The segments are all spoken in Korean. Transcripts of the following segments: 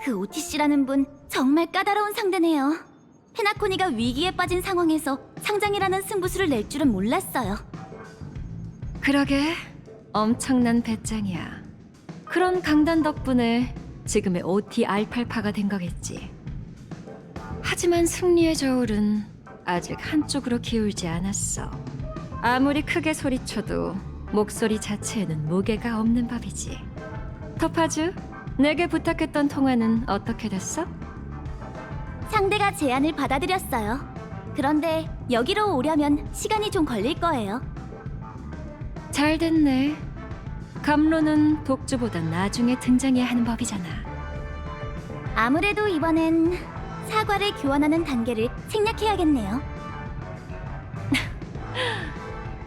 그 OTC라는 분 정말 까다로운 상대네요. 페나코니가 위기에 빠진 상황에서 상장이라는 승부수를 낼 줄은 몰랐어요. 그러게, 엄청난 배짱이야. 그런 강단 덕분에 지금의 OT 알팔파가 된 거겠지. 하지만 승리의 저울은 아직 한쪽으로 기울지 않았어. 아무리 크게 소리쳐도 목소리 자체에는 무게가 없는 법이지. 토파즈, 내게 부탁했던 통화는 어떻게 됐어? 상대가 제안을 받아들였어요. 그런데 여기로 오려면 시간이 좀 걸릴 거예요. 잘 됐네. 감로는 독주보다 나중에 등장해야 하는 법이잖아. 아무래도 이번엔 사과를 교환하는 단계를 생략해야겠네요.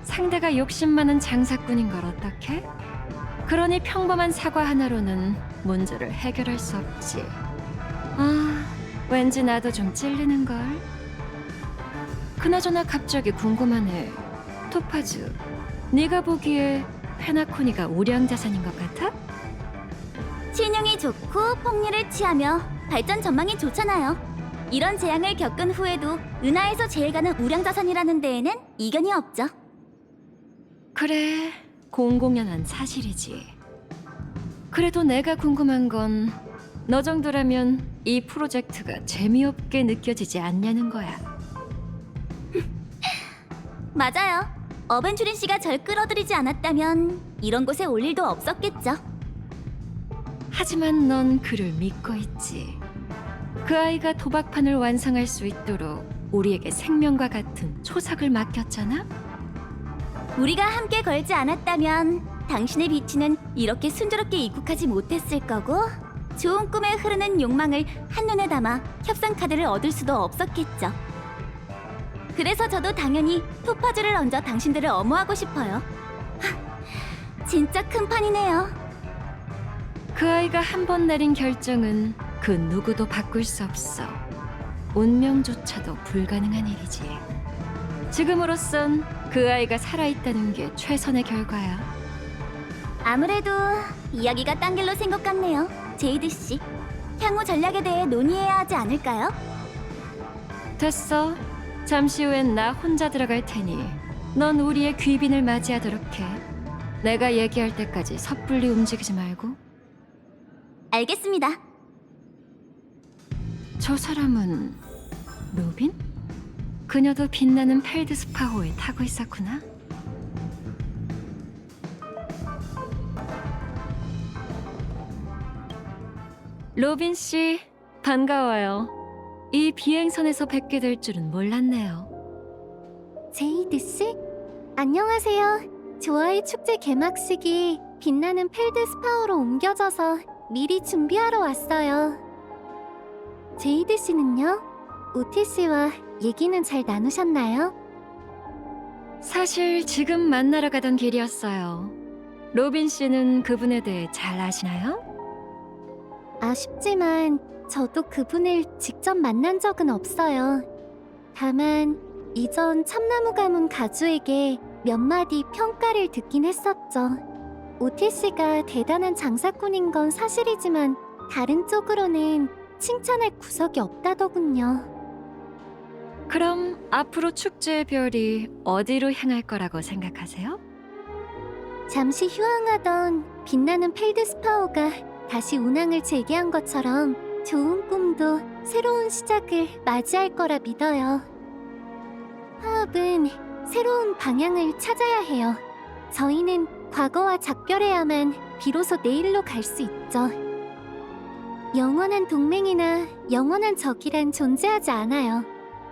상대가 욕심 많은 장사꾼인 걸 어떡해? 그러니 평범한 사과 하나로는 문제를 해결할 수 없지. 아, 왠지 나도 좀 찔리는걸. 그나저나 갑자기 궁금하네. 토파즈, 네가 보기에 페나코니가 우량자산인 것 같아? 신용이 좋고 폭리를 취하며 발전 전망이 좋잖아요. 이런 재앙을 겪은 후에도 은하에서 제일 가는 우량자산이라는 데에는 이견이 없죠. 그래, 공공연한 사실이지. 그래도 내가 궁금한 건 너 정도라면 이 프로젝트가 재미없게 느껴지지 않냐는 거야. 맞아요. 어벤츄린 씨가 절 끌어들이지 않았다면 이런 곳에 올 일도 없었겠죠. 하지만 넌 그를 믿고 있지. 그 아이가 도박판을 완성할 수 있도록 우리에게 생명과 같은 초석을 맡겼잖아? 우리가 함께 걸지 않았다면 당신의 비치는 이렇게 순조롭게 입국하지 못했을 거고 좋은 꿈에 흐르는 욕망을 한눈에 담아 협상 카드를 얻을 수도 없었겠죠. 그래서 저도 당연히 토파즈를 얹어 당신들을 엄호하고 싶어요. 진짜 큰 판이네요. 그 아이가 한 번 내린 결정은 그 누구도 바꿀 수 없어. 운명조차도 불가능한 일이지. 지금으로선 그 아이가 살아있다는 게 최선의 결과야. 아무래도 이야기가 딴 길로 샌 것 같네요. 제이드 씨. 향후 전략에 대해 논의해야 하지 않을까요? 됐어. 잠시 후엔 나 혼자 들어갈 테니 넌 우리의 귀빈을 맞이하도록 해. 내가 얘기할 때까지 섣불리 움직이지 말고. 알겠습니다. 저 사람은 로빈? 그녀도 빛나는 펠드스파호에 타고 있었구나. 로빈 씨, 반가워요. 이 비행선에서 뵙게 될 줄은 몰랐네요. 제이드 씨? 안녕하세요. 좋아의 축제 개막식이 빛나는 펠드스파우로 옮겨져서 미리 준비하러 왔어요. 제이드 씨는요? 오티 씨와 얘기는 잘 나누셨나요? 사실 지금 만나러 가던 길이었어요. 로빈 씨는 그분에 대해 잘 아시나요? 아쉽지만 저도 그분을 직접 만난 적은 없어요. 다만 이전 참나무 가문 가주에게 몇 마디 평가를 듣긴 했었죠. 오티 씨가 대단한 장사꾼인 건 사실이지만 다른 쪽으로는 칭찬할 구석이 없다더군요. 그럼 앞으로 축제의 별이 어디로 향할 거라고 생각하세요? 잠시 휴항하던 빛나는 펠드스파오가 다시 운항을 재개한 것처럼 좋은 꿈도 새로운 시작을 맞이할 거라 믿어요. 화합은 새로운 방향을 찾아야 해요. 저희는 과거와 작별해야만 비로소 내일로 갈 수 있죠. 영원한 동맹이나 영원한 적이란 존재하지 않아요.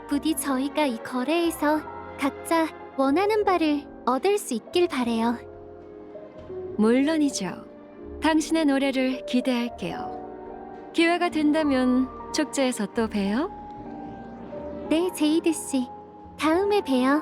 부디 저희가 이 거래에서 각자 원하는 바를 얻을 수 있길 바래요. 물론이죠. 당신의 노래를 기대할게요. 기회가 된다면 축제에서 또 봬요. 네, 제이드 씨. 다음에 봬요.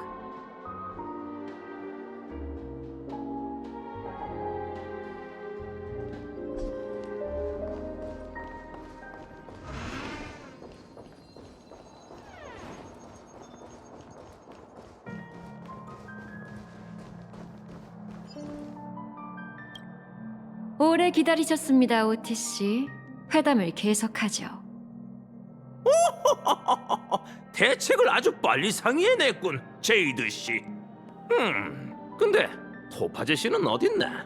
오래 기다리셨습니다, 오티 씨. 회담을 계속하죠. 대책을 아주 빨리 상의해냈군, 제이드 씨. 근데 토파제 씨는 어딨나?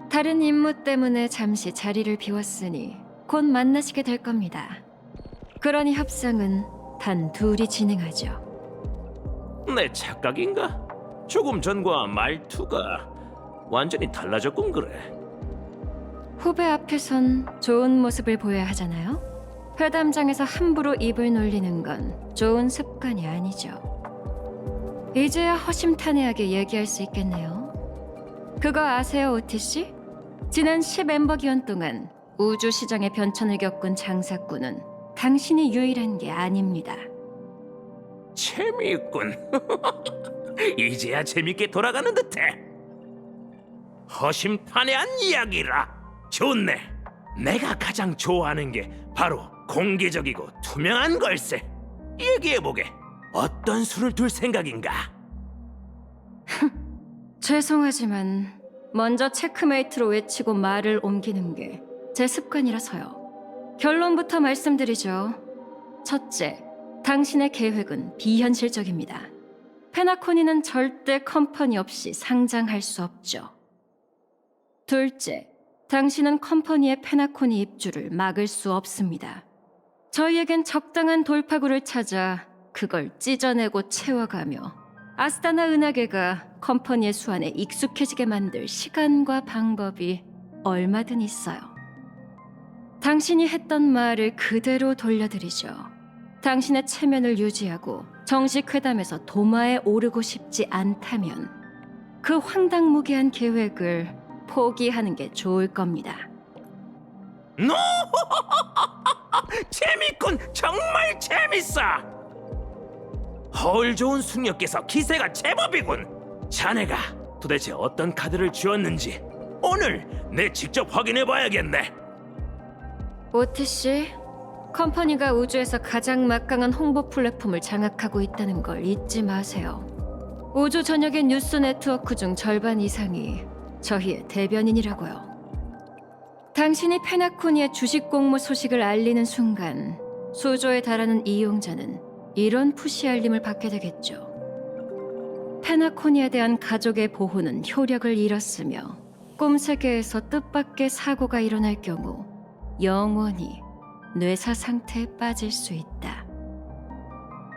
다른 임무 때문에 잠시 자리를 비웠으니 곧 만나시게 될 겁니다. 그러니 협상은 단 둘이 진행하죠. 내 착각인가? 조금 전과 말투가 완전히 달라졌군 그래. 후배 앞에선 좋은 모습을 보여야 하잖아요. 회담장에서 함부로 입을 놀리는 건 좋은 습관이 아니죠. 이제야 허심탄회하게 얘기할 수 있겠네요. 그거 아세요, 오티 씨? 지난 10엠버 기원 동안 우주 시장의 변천을 겪은 장사꾼은 당신이 유일한 게 아닙니다. 재미있군. 이제야 재밌게 돌아가는 듯해. 허심탄회한 이야기라. 좋네. 내가 가장 좋아하는 게 바로 공개적이고 투명한 걸세. 얘기해보게. 어떤 수를 둘 생각인가? 죄송하지만 먼저 체크메이트로 외치고 말을 옮기는 게 제 습관이라서요. 결론부터 말씀드리죠. 첫째, 당신의 계획은 비현실적입니다. 페나코니는 절대 컴퍼니 없이 상장할 수 없죠. 둘째, 당신은 컴퍼니의 페나코니 입주를 막을 수 없습니다. 저희에겐 적당한 돌파구를 찾아 그걸 찢어내고 채워가며 아스타나 은하계가 컴퍼니의 수완에 익숙해지게 만들 시간과 방법이 얼마든 있어요. 당신이 했던 말을 그대로 돌려드리죠. 당신의 체면을 유지하고 정식 회담에서 도마에 오르고 싶지 않다면 그 황당무계한 계획을 포기하는 게 좋을 겁니다. 노! 재밌군. 정말 재밌어. 허울 좋은 숙녀께서 기세가 제법이군. 자네가 도대체 어떤 카드를 쥐었는지 오늘 내 직접 확인해봐야겠네. 오티 씨, 컴퍼니가 우주에서 가장 막강한 홍보 플랫폼을 장악하고 있다는 걸 잊지 마세요. 우주 전역의 뉴스 네트워크 중 절반 이상이 저희의 대변인이라고요. 당신이 페나코니의 주식 공모 소식을 알리는 순간 수조에 달하는 이용자는 이런 푸시 알림을 받게 되겠죠. 페나코니에 대한 가족의 보호는 효력을 잃었으며 꿈세계에서 뜻밖의 사고가 일어날 경우 영원히 뇌사 상태에 빠질 수 있다.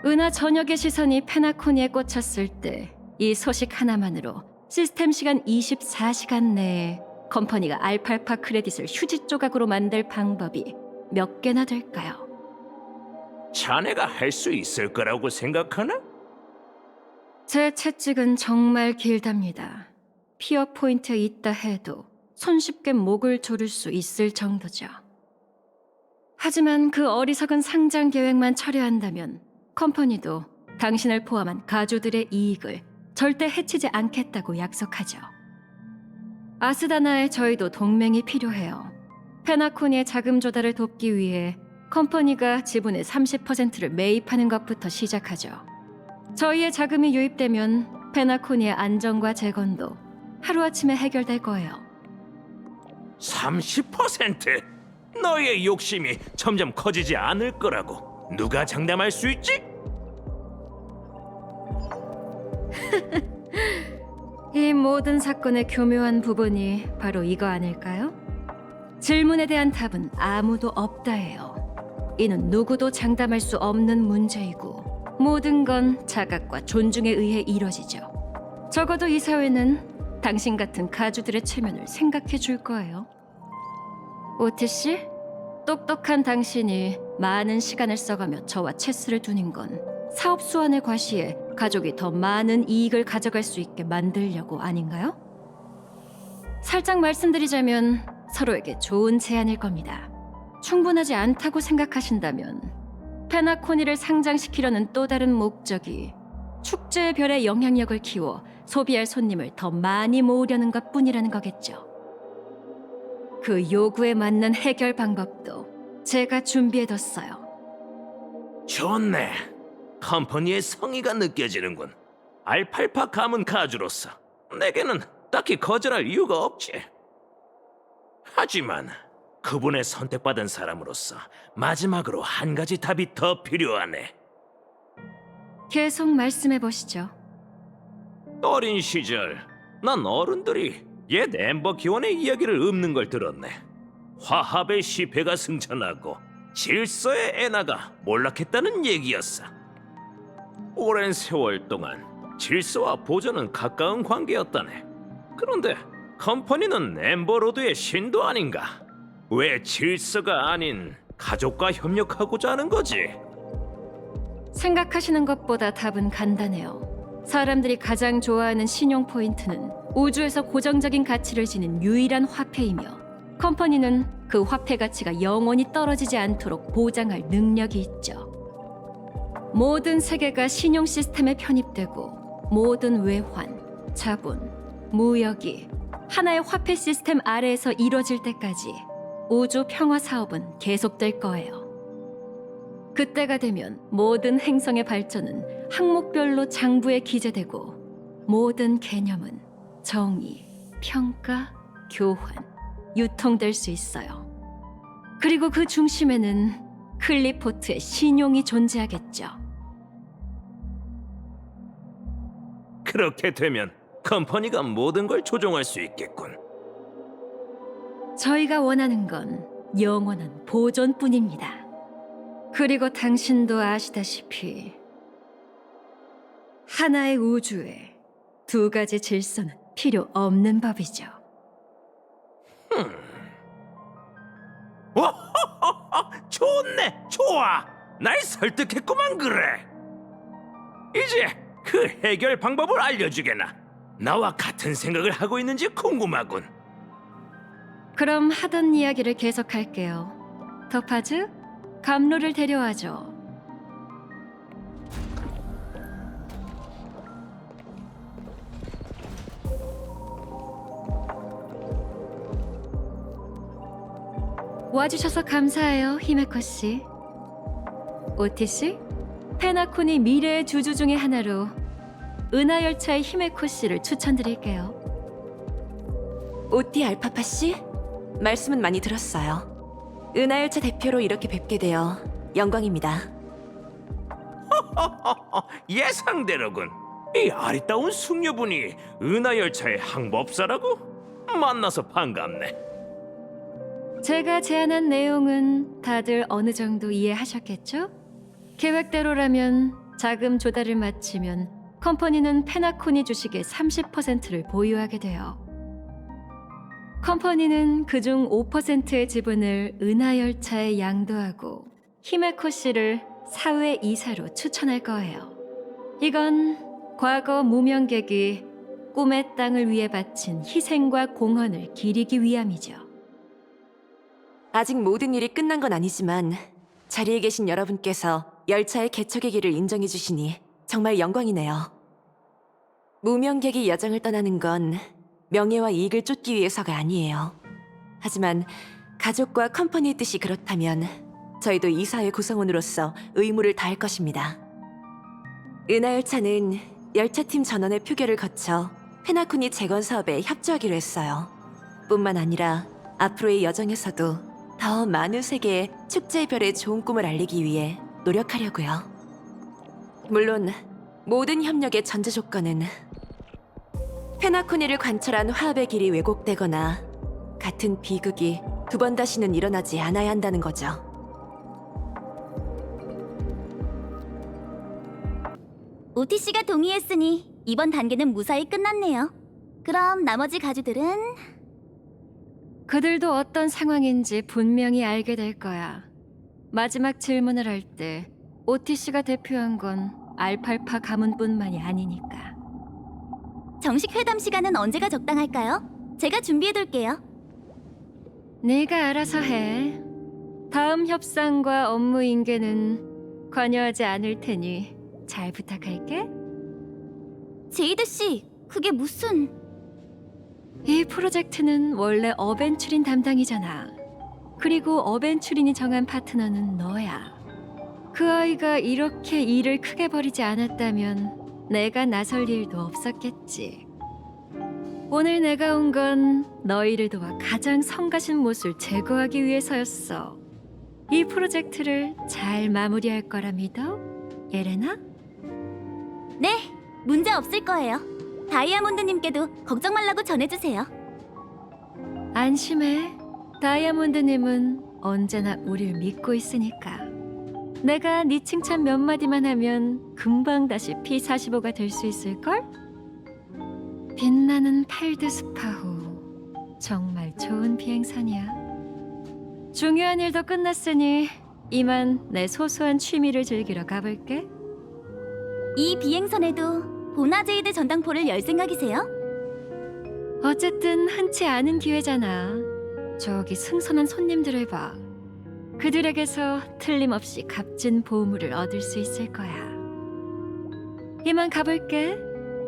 은하 전역의 시선이 페나코니에 꽂혔을 때 이 소식 하나만으로 시스템 시간 24시간 내에 컴퍼니가 알팔파 크레딧을 휴지 조각으로 만들 방법이 몇 개나 될까요? 자네가 할 수 있을 거라고 생각하나? 제 채찍은 정말 길답니다. 피어 포인트에 있다 해도 손쉽게 목을 조를 수 있을 정도죠. 하지만 그 어리석은 상장 계획만 철회한다면 컴퍼니도 당신을 포함한 가주들의 이익을 절대 해치지 않겠다고 약속하죠. 아스다나에 저희도 동맹이 필요해요. 페나코니의 자금 조달을 돕기 위해 컴퍼니가 지분의 30%를 매입하는 것부터 시작하죠. 저희의 자금이 유입되면 페나코니의 안정과 재건도 하루아침에 해결될 거예요. 30%? 너의 욕심이 점점 커지지 않을 거라고 누가 장담할 수 있지? 이 모든 사건의 교묘한 부분이 바로 이거 아닐까요? 질문에 대한 답은 아무도 없다예요. 이는 누구도 장담할 수 없는 문제이고 모든 건 자각과 존중에 의해 이뤄지죠. 적어도 이 사회는 당신 같은 가주들의 체면을 생각해 줄 거예요. 오티 씨, 똑똑한 당신이 많은 시간을 써가며 저와 체스를 두는 건 사업 수완의 과시에 가족이 더 많은 이익을 가져갈 수 있게 만들려고 아닌가요? 살짝 말씀드리자면 서로에게 좋은 제안일 겁니다. 충분하지 않다고 생각하신다면 페나코니를 상장시키려는 또 다른 목적이 축제의 별의 영향력을 키워 소비할 손님을 더 많이 모으려는 것뿐이라는 거겠죠. 그 요구에 맞는 해결 방법도 제가 준비해뒀어요. 좋네. 컴퍼니의 성의가 느껴지는군. 알팔파 가문 가주로서 내게는 딱히 거절할 이유가 없지. 하지만 그분의 선택받은 사람으로서 마지막으로 한 가지 답이 더 필요하네. 계속 말씀해 보시죠. 어린 시절 난 어른들이 옛 엠버 기원의 이야기를 읊는 걸 들었네. 화합의 시패가 승천하고 질서의 애나가 몰락했다는 얘기였어. 오랜 세월 동안 질서와 보존은 가까운 관계였다네. 그런데 컴퍼니는 엠버로드의 신도 아닌가? 왜 질서가 아닌 가족과 협력하고자 하는 거지? 생각하시는 것보다 답은 간단해요. 사람들이 가장 좋아하는 신용 포인트는 우주에서 고정적인 가치를 지닌 유일한 화폐이며 컴퍼니는 그 화폐 가치가 영원히 떨어지지 않도록 보장할 능력이 있죠. 모든 세계가 신용 시스템에 편입되고 모든 외환, 자본, 무역이 하나의 화폐 시스템 아래에서 이루어질 때까지 우주 평화 사업은 계속될 거예요. 그때가 되면 모든 행성의 발전은 항목별로 장부에 기재되고 모든 개념은 정의, 평가, 교환, 유통될 수 있어요. 그리고 그 중심에는 클리포트의 신용이 존재하겠죠. 그렇게 되면 컴퍼니가 모든 걸 조종할 수 있겠군. 저희가 원하는 건 영원한 보존뿐입니다. 그리고 당신도 아시다시피 하나의 우주에 두 가지 질서는 필요 없는 법이죠. 좋네, 좋아. 날 설득했구만. 그래. 이제 그 해결 방법을 알려주게나. 나와 같은 생각을 하고 있는지 궁금하군. 그럼 하던 이야기를 계속할게요. 터파즈, 감로를 데려와줘. 와주셔서 감사해요, 히메코 씨. 오티 씨, 페나콘이 미래의 주주 중의 하나로 은하열차의 히메코 씨를 추천드릴게요. 오띠 알파파 씨, 말씀은 많이 들었어요. 은하열차 대표로 이렇게 뵙게 되어 영광입니다. 예상대로군. 이 아리따운 숙녀분이 은하열차의 항법사라고? 만나서 반갑네. 제가 제안한 내용은 다들 어느 정도 이해하셨겠죠? 계획대로라면 자금 조달을 마치면 컴퍼니는 페나코니 주식의 30%를 보유하게 돼요. 컴퍼니는 그중 5%의 지분을 은하열차에 양도하고 히메코 씨를 사회 이사로 추천할 거예요. 이건 과거 무명객이 꿈의 땅을 위해 바친 희생과 공헌을 기리기 위함이죠. 아직 모든 일이 끝난 건 아니지만 자리에 계신 여러분께서 열차의 개척의 길을 인정해 주시니 정말 영광이네요. 무명객이 여정을 떠나는 건 명예와 이익을 쫓기 위해서가 아니에요. 하지만 가족과 컴퍼니의 뜻이 그렇다면 저희도 이사회 구성원으로서 의무를 다할 것입니다. 은하열차는 열차팀 전원의 표결을 거쳐 페나쿠니 재건 사업에 협조하기로 했어요. 뿐만 아니라 앞으로의 여정에서도 더 많은 세계에 축제의 별의 좋은 꿈을 알리기 위해 노력하려고요. 물론 모든 협력의 전제 조건은 페나쿠니를 관철한 화합의 길이 왜곡되거나 같은 비극이 두 번 다시는 일어나지 않아야 한다는 거죠. 오티 씨가 동의했으니 이번 단계는 무사히 끝났네요. 그럼 나머지 가주들은 그들도 어떤 상황인지 분명히 알게 될 거야. 마지막 질문을 할 때 오티 씨가 대표한 건 알팔파 가문뿐만이 아니니까. 정식 회담 시간은 언제가 적당할까요? 제가 준비해둘게요. 네가 알아서 해. 다음 협상과 업무 인계는 관여하지 않을 테니 잘 부탁할게. 제이드 씨, 그게 무슨... 이 프로젝트는 원래 어벤츄린 담당이잖아. 그리고 어벤츄린이 정한 파트너는 너야. 그 아이가 이렇게 일을 크게 벌이지 않았다면 내가 나설 일도 없었겠지. 오늘 내가 온 건 너희를 도와 가장 성가신 못을 제거하기 위해서였어. 이 프로젝트를 잘 마무리할 거라 믿어, 예레나? 네, 문제 없을 거예요. 다이아몬드님께도 걱정 말라고 전해주세요. 안심해. 다이아몬드님은 언제나 우릴 믿고 있으니까. 내가 네 칭찬 몇 마디만 하면 금방 다시 P45가 될 수 있을걸? 빛나는 팔드스파호. 정말 좋은 비행선이야. 중요한 일도 끝났으니 이만 내 소소한 취미를 즐기러 가볼게. 이 비행선에도 보나제이드 전당포를 열 생각이세요? 어쨌든 흔치 않은 기회잖아. 저기 승선한 손님들을 봐. 그들에게서 틀림없이 값진 보물을 얻을 수 있을 거야. 이만 가볼게.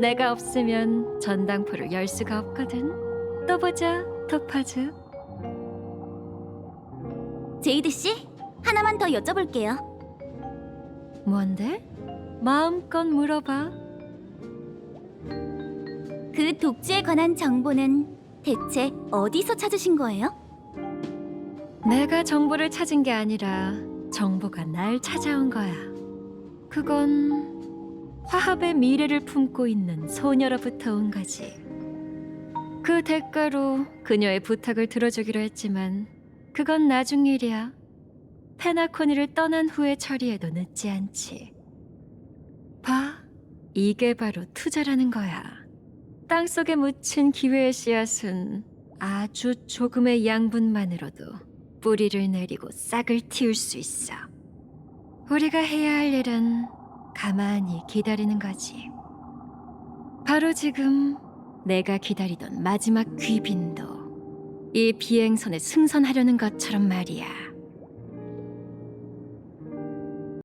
내가 없으면 전당포를 열 수가 없거든. 또 보자, 토파즈. 제이드 씨, 하나만 더 여쭤볼게요. 뭔데? 마음껏 물어봐. 그 독주에 관한 정보는 대체 어디서 찾으신 거예요? 내가 정보를 찾은 게 아니라 정보가 날 찾아온 거야. 그건 화합의 미래를 품고 있는 소녀로부터 온 거지. 그 대가로 그녀의 부탁을 들어주기로 했지만 그건 나중 일이야. 페나코니를 떠난 후에 처리해도 늦지 않지. 봐, 이게 바로 투자라는 거야. 땅속에 묻힌 기회의 씨앗은 아주 조금의 양분만으로도 뿌리를 내리고 싹을 틔울 수 있어. 우리가 해야 할 일은 가만히 기다리는 거지. 바로 지금 내가 기다리던 마지막 귀빈도 이 비행선에 승선하려는 것처럼 말이야.